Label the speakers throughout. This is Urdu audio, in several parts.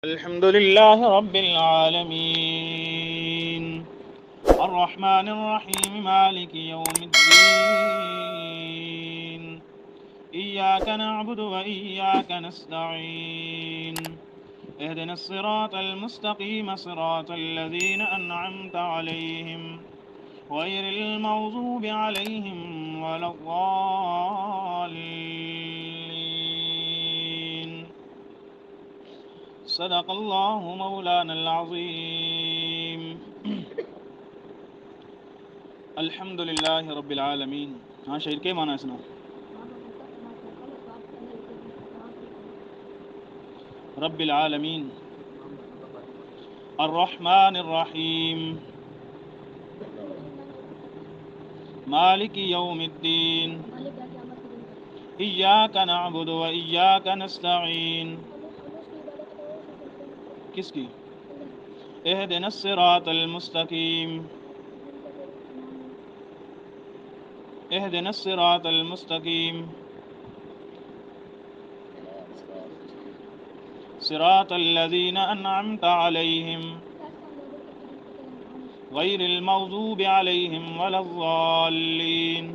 Speaker 1: الحمد لله رب العالمين الرحمن الرحيم مالك يوم الدين إياك نعبد وإياك نستعين اهدنا الصراط المستقيم صراط الذين أنعمت عليهم غير المغضوب عليهم ولا الضالين صدق اللہ مولانا العظیم الحمد للہ رب العالمین. ہاں شعر کے معنی سنا. رب العالمین الرحمن الرحیم مالک یوم الدین ایاک نعبد و ایاک نستعین. کس کی؟ اہدنا الصراط المستقیم اہدنا الصراط المستقیم صراط الذین انعمت علیہم غیر المغضوب علیہم ولا الضالین.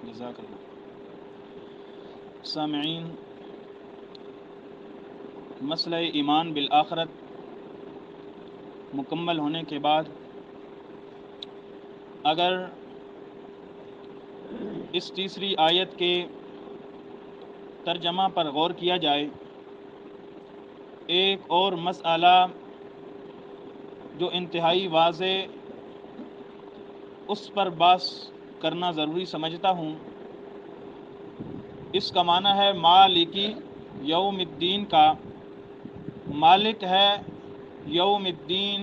Speaker 1: جزاک اللہ. سامعین، مسئلہ ایمان بالآخرت مکمل ہونے کے بعد اگر اس تیسری آیت کے ترجمہ پر غور کیا جائے، ایک اور مسئلہ جو انتہائی واضح اس پر بحث کرنا ضروری سمجھتا ہوں. اس کا معنی ہے مالکی یوم الدین کا. مالک ہے یوم الدین،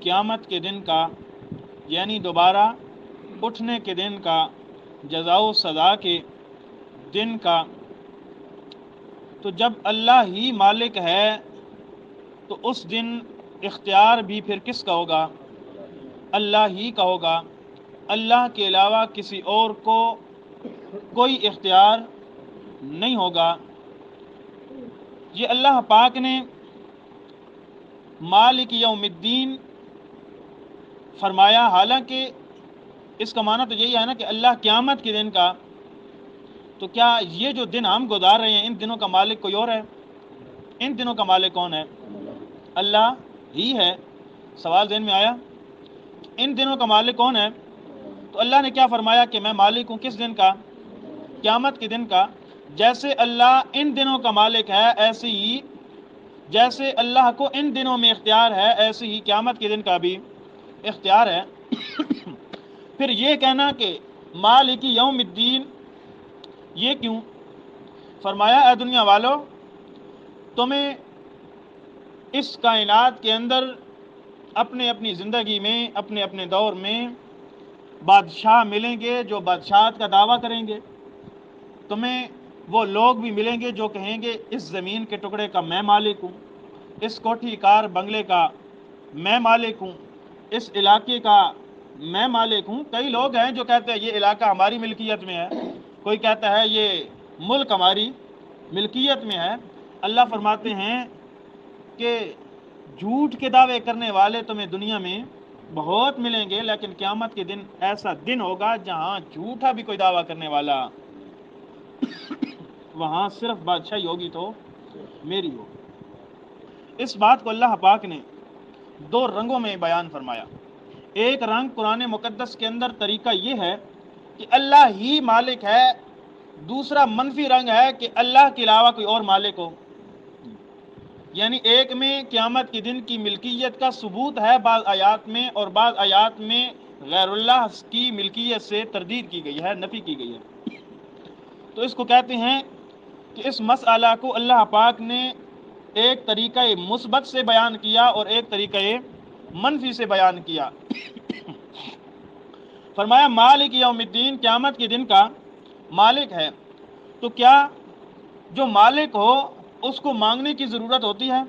Speaker 1: قیامت کے دن کا، یعنی دوبارہ اٹھنے کے دن کا، جزا و سزا کے دن کا. تو جب اللہ ہی مالک ہے تو اس دن اختیار بھی پھر کس کا ہوگا؟ اللہ ہی کا ہوگا. اللہ کے علاوہ کسی اور کو کوئی اختیار نہیں ہوگا. یہ اللہ پاک نے مالک یوم الدین فرمایا، حالانکہ اس کا معنی تو یہی ہے نا کہ اللہ قیامت کے دن کا. تو کیا یہ جو دن ہم گزار رہے ہیں ان دنوں کا مالک کوئی اور ہے؟ ان دنوں کا مالک کون ہے؟ اللہ ہی ہے. سوال ذہن میں آیا؟ ان دنوں کا مالک کون ہے؟ تو اللہ نے کیا فرمایا کہ میں مالک ہوں کس دن کا؟ قیامت کے دن کا. جیسے اللہ ان دنوں کا مالک ہے، ایسے ہی جیسے اللہ کو ان دنوں میں اختیار ہے، ایسے ہی قیامت کے دن کا بھی اختیار ہے. پھر یہ کہنا کہ مالک یوم الدین، یہ کیوں؟ فرمایا اے دنیا والو، تمہیں اس کائنات کے اندر اپنے اپنی زندگی میں اپنے اپنے دور میں بادشاہ ملیں گے جو بادشاہت کا دعویٰ کریں گے. تمہیں وہ لوگ بھی ملیں گے جو کہیں گے اس زمین کے ٹکڑے کا میں مالک ہوں، اس کوٹھی کار بنگلے کا میں مالک ہوں، اس علاقے کا میں مالک ہوں. کئی لوگ ہیں جو کہتے ہیں یہ علاقہ ہماری ملکیت میں ہے، کوئی کہتا ہے یہ ملک ہماری ملکیت میں ہے. اللہ فرماتے ہیں کہ جھوٹ کے دعوے کرنے والے تمہیں دنیا میں بہت ملیں گے، لیکن قیامت کے دن ایسا دن ہوگا جہاں جھوٹا بھی کوئی دعویٰ کرنے والا وہاں صرف بادشاہی ہوگی تو میری ہوگی. اس بات کو اللہ پاک نے دو رنگوں میں بیان فرمایا. ایک رنگ قرآن مقدس کے اندر طریقہ یہ ہے کہ اللہ ہی مالک ہے. دوسرا منفی رنگ ہے کہ اللہ کے علاوہ کوئی اور مالک ہو. یعنی ایک میں قیامت کے دن کی ملکیت کا ثبوت ہے بعض آیات میں، اور بعض آیات میں غیر اللہ کی ملکیت سے تردید کی گئی ہے، نفی کی گئی ہے. تو اس کو کہتے ہیں کہ اس مسئلہ کو اللہ پاک نے ایک طریقہ مثبت سے بیان کیا اور ایک طریقہ منفی سے بیان کیا. فرمایا مالک یوم الدین، قیامت کے دن کا مالک ہے. تو کیا جو مالک ہو اس کو مانگنے کی ضرورت ہوتی ہے؟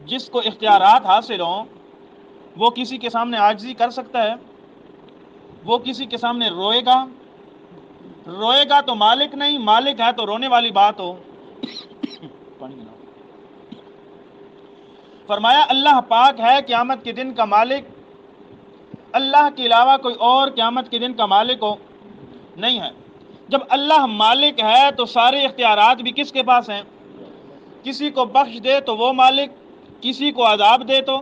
Speaker 1: جس کو اختیارات حاصل ہوں وہ کسی کے سامنے عاجزی کر سکتا ہے؟ وہ کسی کے سامنے روئے گا؟ روئے گا تو مالک نہیں، مالک ہے تو رونے والی بات ہو۔ فرمایا اللہ پاک ہے قیامت کے دن کا مالک، اللہ کے علاوہ کوئی اور قیامت کے دن کا مالک ہو نہیں ہے۔ جب اللہ مالک ہے تو سارے اختیارات بھی کس کے پاس ہیں؟ کسی کو بخش دے تو وہ مالک، کسی کو عذاب دے تو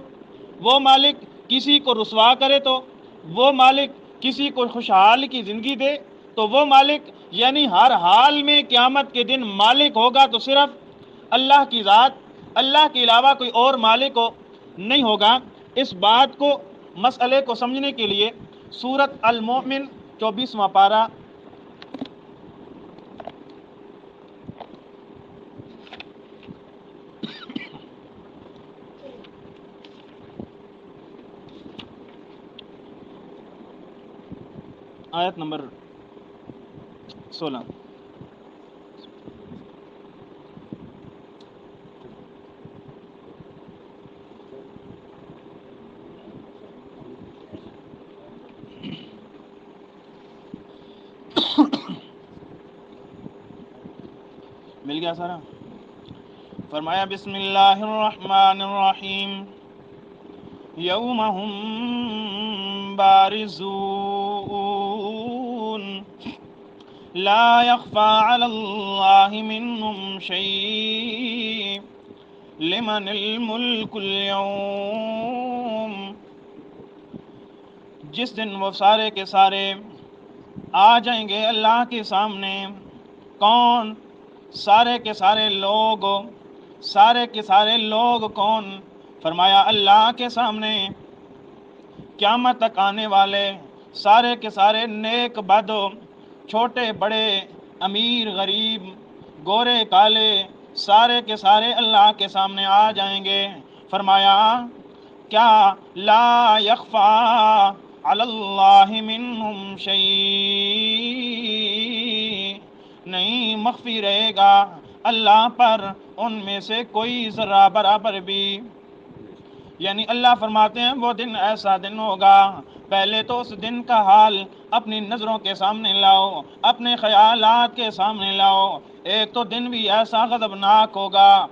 Speaker 1: وہ مالک، کسی کو رسوا کرے تو وہ مالک، کسی کو خوشحال کی زندگی دے تو وہ مالک، یعنی ہر حال میں قیامت کے دن مالک ہوگا تو صرف اللہ کی ذات، اللہ کے علاوہ کوئی اور مالک ہو نہیں ہوگا۔ اس بات کو، مسئلے کو سمجھنے کے لیے سورۃ المؤمن 24واں پارہ آیت نمبر 16۔ مل گیا سارا؟ فرمایا بسم اللہ الرحمن الرحیم، یوم ہم بارزون لا یخفى علی اللہ منہم شیء لمن الملک اليوم۔ جس دن وہ سارے کے سارے آ جائیں گے اللہ کے سامنے۔ کون؟ سارے کے سارے لوگ۔ سارے کے سارے لوگ کون؟ فرمایا اللہ کے سامنے قیامت تک آنے والے سارے کے سارے نیک بد، چھوٹے بڑے، امیر غریب، گورے کالے، سارے کے سارے اللہ کے سامنے آ جائیں گے۔ فرمایا کیا لا یخفا علی اللہ منہم شیء، نہیں مخفی رہے گا اللہ پر ان میں سے کوئی ذرہ برابر بھی۔ یعنی اللہ فرماتے ہیں وہ دن ایسا دن ہوگا، پہلے تو اس دن کا حال اپنی نظروں کے سامنے لاؤ، اپنے خیالات کے سامنے لاؤ۔ ایک تو دن بھی ایسا غضبناک ہوگا،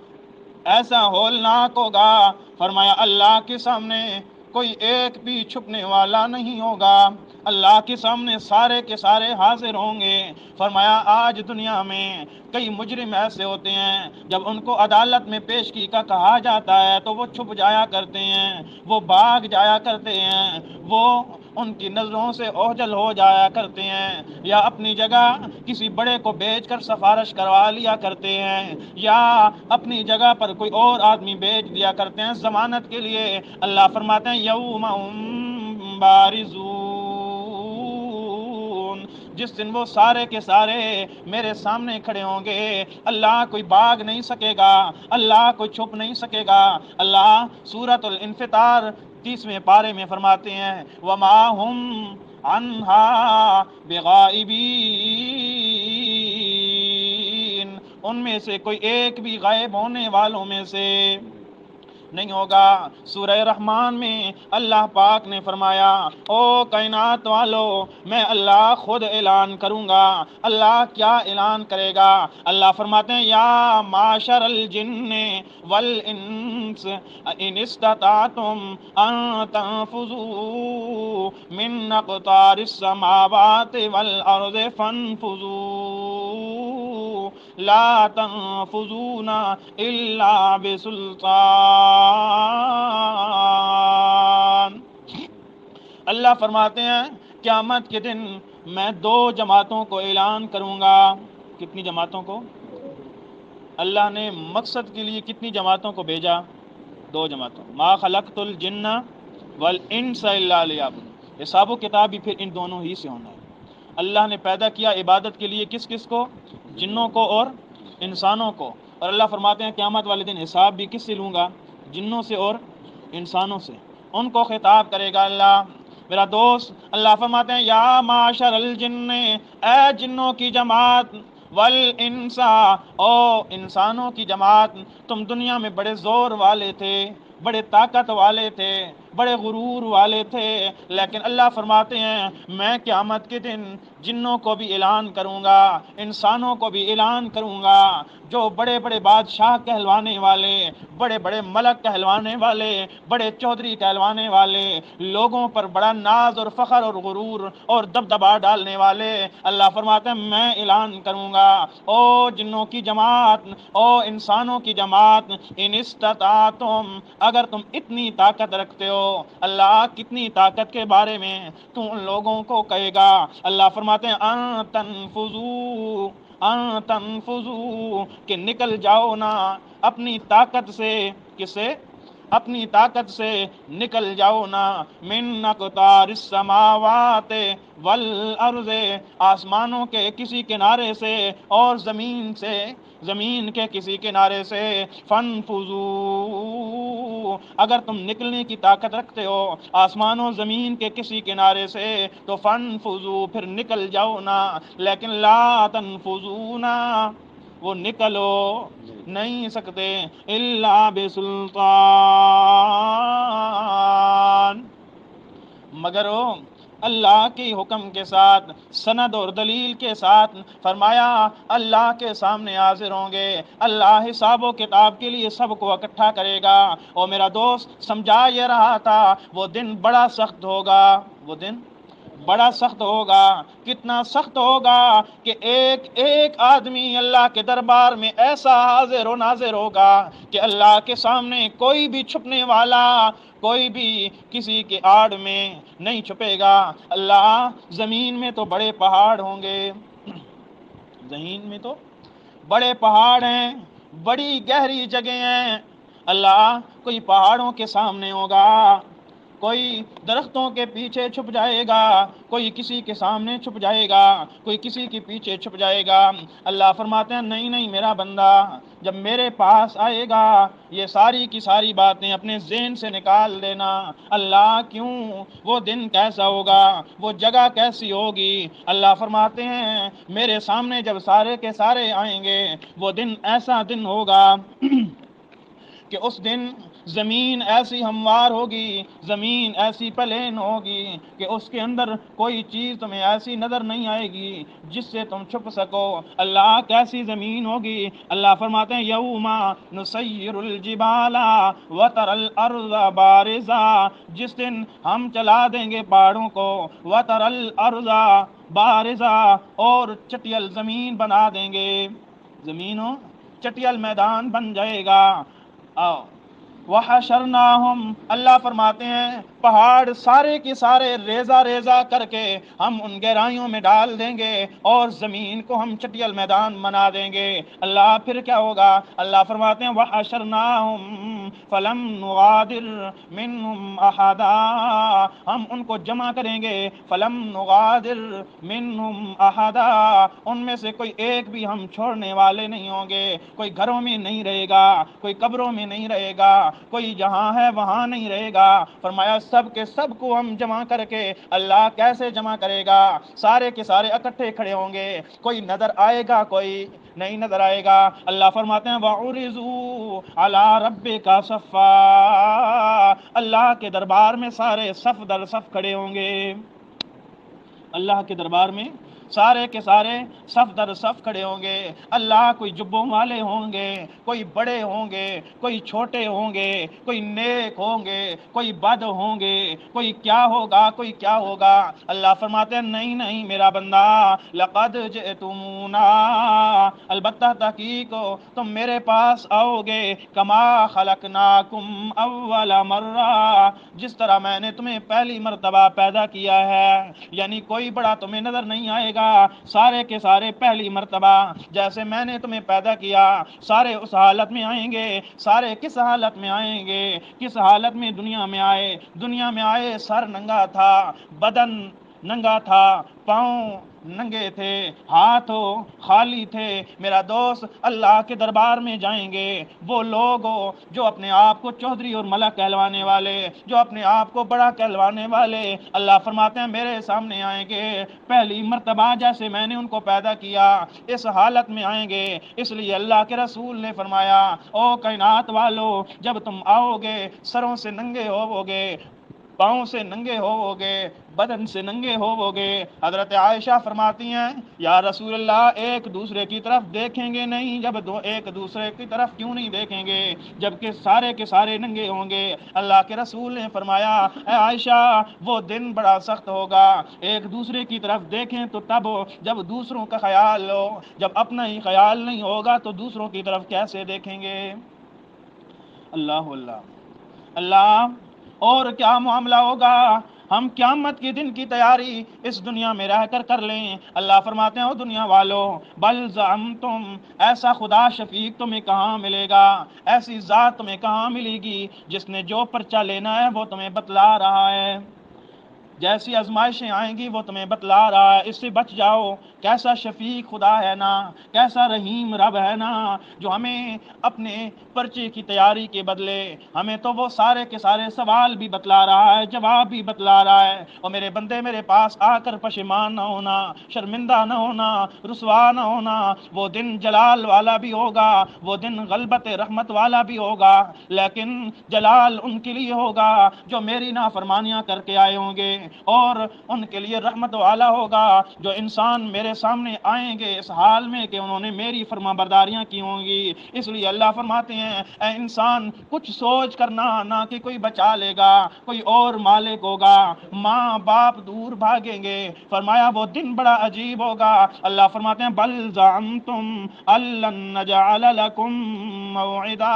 Speaker 1: ایسا ہولناک ہوگا، فرمایا اللہ کے سامنے کوئی ایک بھی چھپنے والا نہیں ہوگا، اللہ کے سامنے سارے کے سارے حاضر ہوں گے۔ فرمایا آج دنیا میں کئی مجرم ایسے ہوتے ہیں جب ان کو عدالت میں پیشگی کا کہا جاتا ہے تو وہ چھپ جایا کرتے ہیں، وہ بھاگ جایا کرتے ہیں، وہ ان کی نظروں سے اوجھل ہو جایا کرتے ہیں، یا اپنی جگہ کسی بڑے کو بیچ کر سفارش کروا لیا کرتے ہیں، یا اپنی جگہ پر کوئی اور آدمی بیچ دیا کرتے ہیں ضمانت کے لیے۔ اللہ فرماتے ہیں یوم ہم بارزون، جس دن وہ سارے کے سارے میرے سامنے کھڑے ہوں گے، اللہ کوئی بھاگ نہیں سکے گا، اللہ کوئی چھپ نہیں سکے گا۔ اللہ سورۃ الانفطار 30ویں پارے میں فرماتے ہیں وما ہم عنہا بغائبین، ان میں سے کوئی ایک بھی غائب ہونے والوں میں سے نہیں ہوگا۔ سورہ رحمان میں اللہ پاک نے فرمایا او کائنات والو، میں اللہ خود اعلان کروں گا۔ اللہ کیا اعلان کرے گا؟ اللہ فرماتے ہیں یا معاشر الجن والانس ان استطعتم ان تنفذوا من اقطار السماوات والارض فانفذوا لا تنفذون الا بسلطان۔ اللہ فرماتے ہیں قیامت کے دن میں 2 جماعتوں کو اعلان کروں گا۔ کتنی جماعتوں کو؟ اللہ نے مقصد کے لیے کتنی جماعتوں کو بھیجا؟ 2 جماعتوں۔ ما خلقت الجن والانس الا لیعبدون، حساب و کتاب بھی پھر ان دونوں ہی سے ہونا ہے۔ اللہ نے پیدا کیا عبادت کے لیے کس کس کو؟ جنوں کو اور انسانوں کو، اور اللہ فرماتے ہیں قیامت والے دن حساب بھی کس سے لوں گا؟ جنوں سے اور انسانوں سے، ان کو خطاب کرے گا اللہ۔ میرا دوست، اللہ فرماتے ہیں یا معاشر الجن، اے جنوں کی جماعت، والانسا، او انسانوں کی جماعت، تم دنیا میں بڑے زور والے تھے، بڑے طاقت والے تھے، بڑے غرور والے تھے، لیکن اللہ فرماتے ہیں میں قیامت کے دن جنوں کو بھی اعلان کروں گا، انسانوں کو بھی اعلان کروں گا، جو بڑے بڑے بادشاہ کہلوانے والے، بڑے بڑے ملک کہلوانے والے، بڑے چودھری کہلوانے والے لوگوں پر بڑا ناز اور فخر اور غرور اور دبدبا ڈالنے والے، اللہ فرماتے ہیں میں اعلان کروں گا او جنوں کی جماعت، او انسانوں کی جماعت، ان استطاعتم، اگر تم اتنی طاقت رکھتے ہو، اللہ کتنی طاقت کے بارے میں تو ان لوگوں کو کہے گا، اللہ فرماتے ہیں ان تنفذو، ان تنفذو، کہ نکل جاؤ نا اپنی طاقت سے، کس سے؟ اپنی طاقت سے نکل جاؤ نا، من اقطار السماوات والارض، آسمانوں کے کسی کنارے سے اور زمین سے، زمین کے کسی کنارے سے، فنفذو، اگر تم نکلنے کی طاقت رکھتے ہو آسمانوں زمین کے کسی کنارے سے تو فنفذو، پھر نکل جاؤ نا، لیکن لا تنفذون، وہ نکلو نہیں سکتے الا بسلطان، مگر وہ اللہ کے حکم کے ساتھ، سند اور دلیل کے ساتھ، فرمایا اللہ کے سامنے حاضر ہوں گے، اللہ حساب و کتاب کے لیے سب کو اکٹھا کرے گا۔ اور میرا دوست سمجھا یہ رہا تھا وہ دن بڑا سخت ہوگا، وہ دن بڑا سخت ہوگا، کتنا سخت ہوگا کہ ایک ایک آدمی اللہ کے دربار میں ایسا حاضر و ناظر ہوگا کہ اللہ کے سامنے کوئی بھی چھپنے والا، کوئی بھی کسی کے آڑ میں نہیں چھپے گا۔ اللہ زمین میں تو بڑے پہاڑ ہوں گے، زمین میں تو بڑے پہاڑ ہیں، بڑی گہری جگہ ہیں، اللہ کوئی پہاڑوں کے سامنے ہوگا، کوئی درختوں کے پیچھے چھپ جائے گا، کوئی کسی کے سامنے چھپ جائے گا، کوئی کسی کے پیچھے چھپ جائے گا۔ اللہ فرماتے ہیں نہیں نہیں میرا بندہ جب میرے پاس آئے گا یہ ساری کی ساری باتیں اپنے ذہن سے نکال دینا۔ اللہ کیوں؟ وہ دن کیسا ہوگا، وہ جگہ کیسی ہوگی؟ اللہ فرماتے ہیں میرے سامنے جب سارے کے سارے آئیں گے وہ دن ایسا دن ہوگا کہ اس دن زمین ایسی ہموار ہوگی، زمین ایسی پلین ہوگی کہ اس کے اندر کوئی چیز تمہیں ایسی نظر نہیں آئے گی جس سے تم چھپ سکو۔ اللہ کیسی زمین ہوگی؟ اللہ فرماتے ہیں یوم نسیر الجبال وتر الارض بارزا، جس دن ہم چلا دیں گے پہاڑوں کو، وتر الارض بارزا، اور چٹیل زمین بنا دیں گے، زمینوں چٹیل میدان بن جائے گا۔ وحشرناہم، اللہ فرماتے ہیں پہاڑ سارے کے سارے ریزہ ریزہ کر کے ہم ان گہرائیوں میں ڈال دیں گے اور زمین کو ہم چٹیل میدان بنا دیں گے۔ اللہ پھر کیا ہوگا؟ اللہ فرماتے ہیں وحشرناہم فلم نغادر منہم احدا، ہم ان کو جمع کریں گے، فلم نغادر منہم احدا، ان میں سے کوئی ایک بھی ہم چھوڑنے والے نہیں ہوں گے، کوئی گھروں میں نہیں رہے گا، کوئی قبروں میں نہیں رہے گا، کوئی جہاں ہے وہاں نہیں رہے گا۔ فرمایا سب کے سب کو ہم جمع کر کے، اللہ کیسے جمع کرے گا؟ سارے کے سارے اکٹھے کھڑے ہوں گے، کوئی نظر آئے گا کوئی نہیں نظر آئے گا۔ اللہ فرماتے ہیں وَعُرِضُوا عَلَىٰ رَبِّكَ صَفًّا، اللہ کے دربار میں سارے صف در صف کھڑے ہوں گے، اللہ کے دربار میں سارے کے سارے صف در صف کھڑے ہوں گے۔ اللہ کوئی جبوں والے ہوں گے، کوئی بڑے ہوں گے، کوئی چھوٹے ہوں گے، کوئی نیک ہوں گے، کوئی بد ہوں گے، کوئی کیا ہوگا کوئی کیا ہوگا۔ اللہ فرماتے ہیں نہیں نہیں میرا بندہ لقد جئتمونا، البتہ تحقیق تم میرے پاس آؤ گے، کما خلقناکم اول مرہ، جس طرح میں نے تمہیں پہلی مرتبہ پیدا کیا ہے، یعنی کوئی بڑا تمہیں نظر نہیں آئے گا، سارے کے سارے پہلی مرتبہ جیسے میں نے تمہیں پیدا کیا سارے اس حالت میں آئیں گے۔ سارے کس حالت میں آئیں گے؟ کس حالت میں دنیا میں آئے؟ دنیا میں آئے سر ننگا تھا، بدن ننگا تھا، پاؤں ننگے تھے، ہاتھ خالی تھے۔ میرا دوست اللہ کے دربار میں جائیں گے وہ لوگ جو اپنے آپ کو چودھری اور ملک کہلوانے والے، جو اپنے آپ کو بڑا کہلوانے والے، اللہ فرماتے ہیں میرے سامنے آئیں گے پہلی مرتبہ جیسے میں نے ان کو پیدا کیا اس حالت میں آئیں گے۔ اس لیے اللہ کے رسول نے فرمایا او کائنات والو جب تم آؤ گے سروں سے ننگے ہوو گے، پاؤں سے ننگے ہووگے، بدن سے ننگے ہووگے۔ حضرت عائشہ فرماتی ہیں یا رسول اللہ ایک دوسرے کی طرف دیکھیں گے نہیں، جب ایک دوسرے کی طرف کیوں نہیں دیکھیں گے جبکہ سارے کے سارے ننگے ہوں گے؟ اللہ کے رسول نے فرمایا اے عائشہ وہ دن بڑا سخت ہوگا، ایک دوسرے کی طرف دیکھیں تو تب جب دوسروں کا خیال ہو، جب اپنا ہی خیال نہیں ہوگا تو دوسروں کی طرف کیسے دیکھیں گے؟ اللہ اللہ اللہ، اور کیا معاملہ ہوگا؟ ہم قیامت کے دن کی تیاری اس دنیا میں رہ کر لیں۔ اللہ فرماتے ہیں او دنیا والوں بل زعمتم، ایسا خدا شفیق تمہیں کہاں ملے گا، ایسی ذات تمہیں کہاں ملے گی جس نے جو پرچہ لینا ہے وہ تمہیں بتلا رہا ہے، جیسی آزمائشیں آئیں گی وہ تمہیں بتلا رہا ہے، اس سے بچ جاؤ۔ کیسا شفیق خدا ہے نا، کیسا رحیم رب ہے نا، جو ہمیں اپنے پرچے کی تیاری کے بدلے ہمیں تو وہ سارے کے سارے سوال بھی بتلا رہا ہے، جواب بھی بتلا رہا ہے۔ اور میرے بندے میرے پاس آ کر پشیمان نہ ہونا، شرمندہ نہ ہونا، رسوا نہ ہونا، وہ دن جلال والا بھی ہوگا، وہ دن غلبت رحمت والا بھی ہوگا، لیکن جلال ان کے لیے ہوگا جو میری نافرمانیاں کر کے آئے ہوں گے، اور ان کے لیے رحمت والا ہوگا جو انسان میرے سامنے آئیں گے اس حال میں کہ انہوں نے میری فرما برداریاں کی ہوں گی۔ اس لیے اللہ فرماتے ہیں اے انسان کچھ سوچ کرنا نہ کہ کوئی بچا لے گا، کوئی اور مالک ہوگا، ماں باپ دور بھاگیں گے، فرمایا وہ دن بڑا عجیب ہوگا۔ اللہ فرماتے ہیں بل زعمتم الن نجعل لکم موعدا،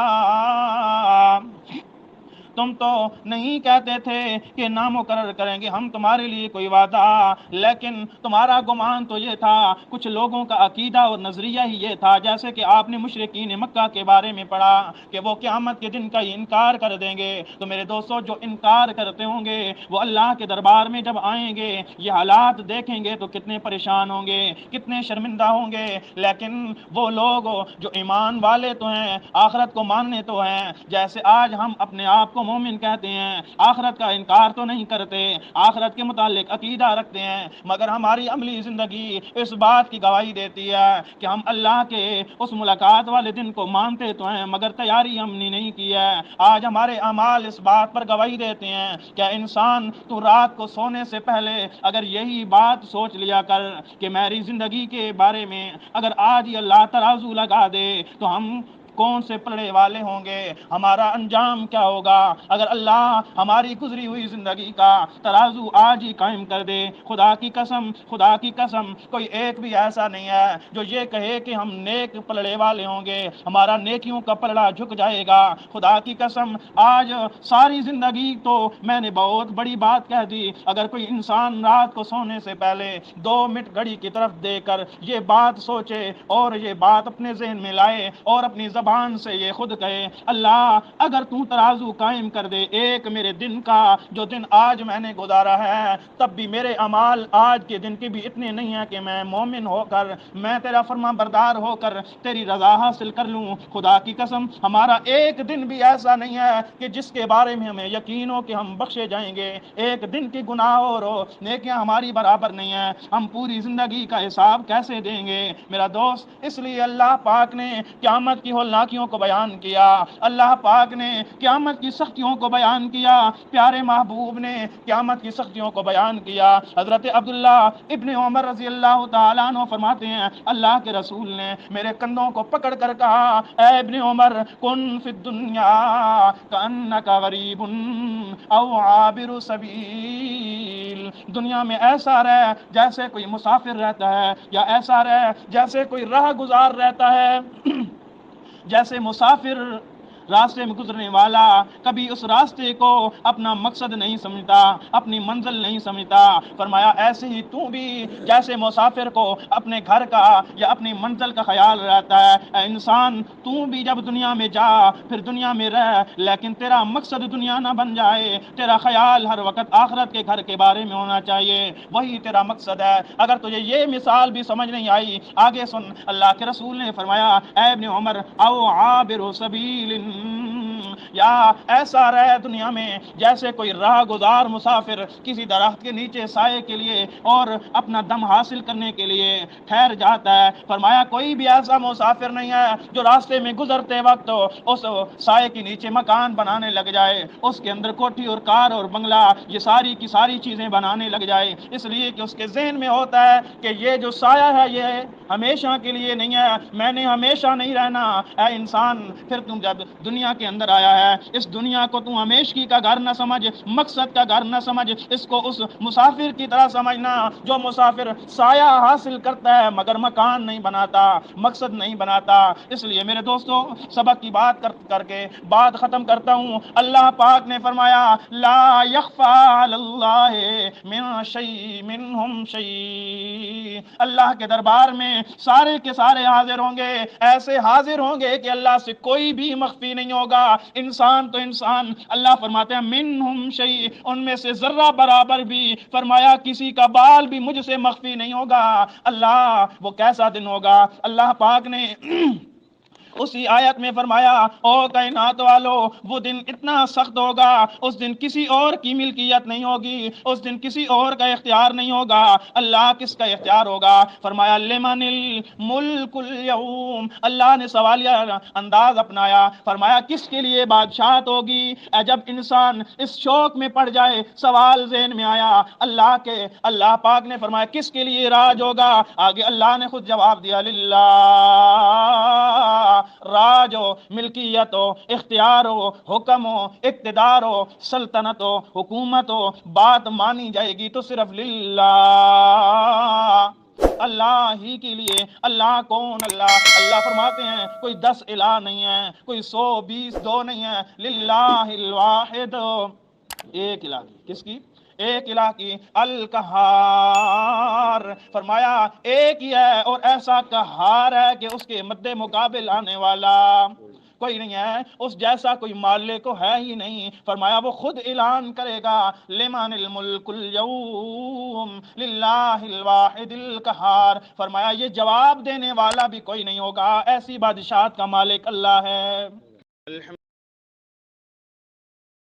Speaker 1: تم تو نہیں کہتے تھے کہ نامقرر کریں گے ہم تمہارے لیے کوئی وعدہ، لیکن تمہارا گمان تو یہ تھا، کچھ لوگوں کا عقیدہ اور نظریہ ہی یہ تھا، جیسے کہ آپ نے مشرکین مکہ کے بارے میں پڑھا کہ وہ قیامت کے دن کا انکار کر دیں گے۔ تو میرے دوستو جو انکار کرتے ہوں گے وہ اللہ کے دربار میں جب آئیں گے یہ حالات دیکھیں گے تو کتنے پریشان ہوں گے، کتنے شرمندہ ہوں گے، لیکن وہ لوگ جو ایمان والے تو ہیں، آخرت کو ماننے تو ہیں، جیسے آج ہم اپنے آپ کو مومن کہتے ہیں، آخرت کا انکار تو نہیں کرتے، آخرت کے متعلق عقیدہ رکھتے ہیں، مگر ہماری عملی زندگی اس بات کی گواہی دیتی ہے کہ ہم اللہ کے اس ملاقات والے دن کو مانتے تو ہیں مگر تیاری ہم نے نہیں کی ہے۔ آج ہمارے اعمال اس بات پر گواہی دیتے ہیں کہ انسان تو رات کو سونے سے پہلے اگر یہی بات سوچ لیا کر کہ میری زندگی کے بارے میں اگر آج ہی اللہ ترازو لگا دے تو ہم کون سے پلڑے والے ہوں گے، ہمارا انجام کیا ہوگا اگر اللہ ہماری گزری ہوئی زندگی کا ترازو آج ہی قائم کر دے۔ خدا کی قسم کوئی ایک بھی ایسا نہیں ہے جو یہ کہے کہ ہم نیک پلڑے والے ہوں گے، ہمارا نیکیوں کا پلڑا جھک جائے گا۔ خدا کی قسم آج ساری زندگی تو میں نے بہت بڑی بات کہہ دی، اگر کوئی انسان رات کو سونے سے پہلے 2 منٹ گھڑی کی طرف دے کر یہ بات سوچے اور یہ بات اپنے ذہن میں لائے اور اپنی زبان سے یہ خود کہے اللہ اگر تو ترازو قائم کر دے ایک میرے دن کا جو دن آج میں نے گزارا ہے، تب بھی میرے اعمال آج کے دن کے بھی اتنے نہیں ہیں کہ میں مومن ہو کر میں تیرا فرما بردار ہو کر تیری رضا حاصل کر لوں۔ خدا کی قسم ہمارا ایک دن بھی ایسا نہیں ہے کہ جس کے بارے میں ہمیں یقین ہو کہ ہم بخشے جائیں گے، ایک دن کی گناہ اور نیکیاں ہماری برابر نہیں ہیں، ہم پوری زندگی کا حساب کیسے دیں گے میرا دوست؟ اس لیے اللہ پاک نے قیامت کی ہولناکیوں کو بیان کیا، اللہ پاک نے قیامت کی سختیوں کو بیان کیا، پیارے محبوب نے قیامت کی سختیوں کو بیان کیا۔ حضرت عبداللہ ابن عمر رضی اللہ تعالیٰ عنہ فرماتے ہیں اللہ کے رسول نے میرے کندھوں کو پکڑ کر کہا اے ابن عمر کن فی الدنیا کأنک غریب او عابر سبیل، دنیا میں ایسا رہ جیسے کوئی مسافر رہتا ہے، یا ایسا رہ جیسے کوئی راہ گزار رہتا ہے، جیسے مسافر راستے میں گزرنے والا کبھی اس راستے کو اپنا مقصد نہیں سمجھتا، اپنی منزل نہیں سمجھتا، فرمایا ایسے ہی تو بھی جیسے مسافر کو اپنے گھر کا یا اپنی منزل کا خیال رہتا ہے، اے انسان تو بھی جب دنیا میں جا پھر دنیا میں رہ، لیکن تیرا مقصد دنیا نہ بن جائے، تیرا خیال ہر وقت آخرت کے گھر کے بارے میں ہونا چاہیے، وہی تیرا مقصد ہے۔ اگر تجھے یہ مثال بھی سمجھ نہیں آئی آگے سن، اللہ کے رسول نے فرمایا اے ابن عمر او عابر سبیل، یا ایسا رہے دنیا میں جیسے کوئی راہ گزار مسافر کسی درخت کے نیچے سائے کے لیے اور اپنا دم حاصل کرنے کے لیے ٹھہر جاتا ہے. فرمایا کوئی بھی ایسا مسافر نہیں ہے جو راستے میں گزرتے وقت اس سائے کے نیچے مکان بنانے لگ جائے, اس کے اندر کوٹھی اور کار اور بنگلہ یہ ساری کی ساری چیزیں بنانے لگ جائے, اس لیے کہ اس کے ذہن میں ہوتا ہے کہ یہ جو سایہ ہے یہ ہمیشہ کے لیے نہیں ہے, میں نے ہمیشہ نہیں رہنا. اے انسان, پھر تم جب دنیا کے اندر آیا ہے اس دنیا کو تم ہمیشگی کا گھر نہ سمجھ, مقصد کا گھر نہ سمجھ, اس کو اس مسافر کی طرح سمجھنا جو مسافر سایہ حاصل کرتا ہے مگر مکان نہیں بناتا, مقصد نہیں بناتا. اس لیے میرے دوستوں سبق کی بات کر کے بات ختم کرتا ہوں. اللہ پاک نے فرمایا لا یخفی علی اللہ من شیء منہم شیء, اللہ کے دربار میں سارے کے سارے حاضر ہوں گے, ایسے حاضر ہوں گے کہ اللہ سے کوئی بھی مخفی نہیں ہوگا. انسان تو انسان, اللہ فرماتے ہیں منہم شیء, ان میں سے ذرہ برابر بھی, فرمایا کسی کا بال بھی مجھ سے مخفی نہیں ہوگا. اللہ وہ کیسا دن ہوگا, اللہ پاک نے اسی آیت میں فرمایا او کائنات والو وہ دن اتنا سخت ہوگا, اس دن کسی اور کی ملکیت نہیں ہوگی, اس دن کسی اور کا اختیار نہیں ہوگا. اللہ کس کا اختیار ہوگا؟ فرمایا لمن الملک اليوم, اللہ نے سوالیہ انداز اپنایا, فرمایا کس کے لیے بادشاہت ہوگی؟ جب انسان اس شوق میں پڑ جائے سوال ذہن میں آیا, اللہ پاک نے فرمایا کس کے لیے راج ہوگا؟ آگے اللہ نے خود جواب دیا للہ, راج ہو, ملکیت ہو, اختیار ہو, حکم ہو, اقتدار ہو, سلطنت ہو, حکومت ہو, بات مانی جائے گی تو صرف للہ, اللہ ہی کے لیے. اللہ کون؟ اللہ فرماتے ہیں کوئی 10 الہ نہیں ہے, کوئی 100-20 نہیں ہے, للہ الواحد, ایک الہ. کس کی؟ ایک الہ کی, القہار. فرمایا ایک ہی ہے اور ایسا قہار ہے کہ اس کے مد مقابل آنے والا کوئی نہیں ہے, اس جیسا کوئی مالک کو ہے ہی نہیں. فرمایا وہ خود اعلان کرے گا لمن الملک اليوم للہ الواحد القہار. فرمایا یہ جواب دینے والا بھی کوئی نہیں ہوگا, ایسی بادشاہت کا مالک اللہ ہے.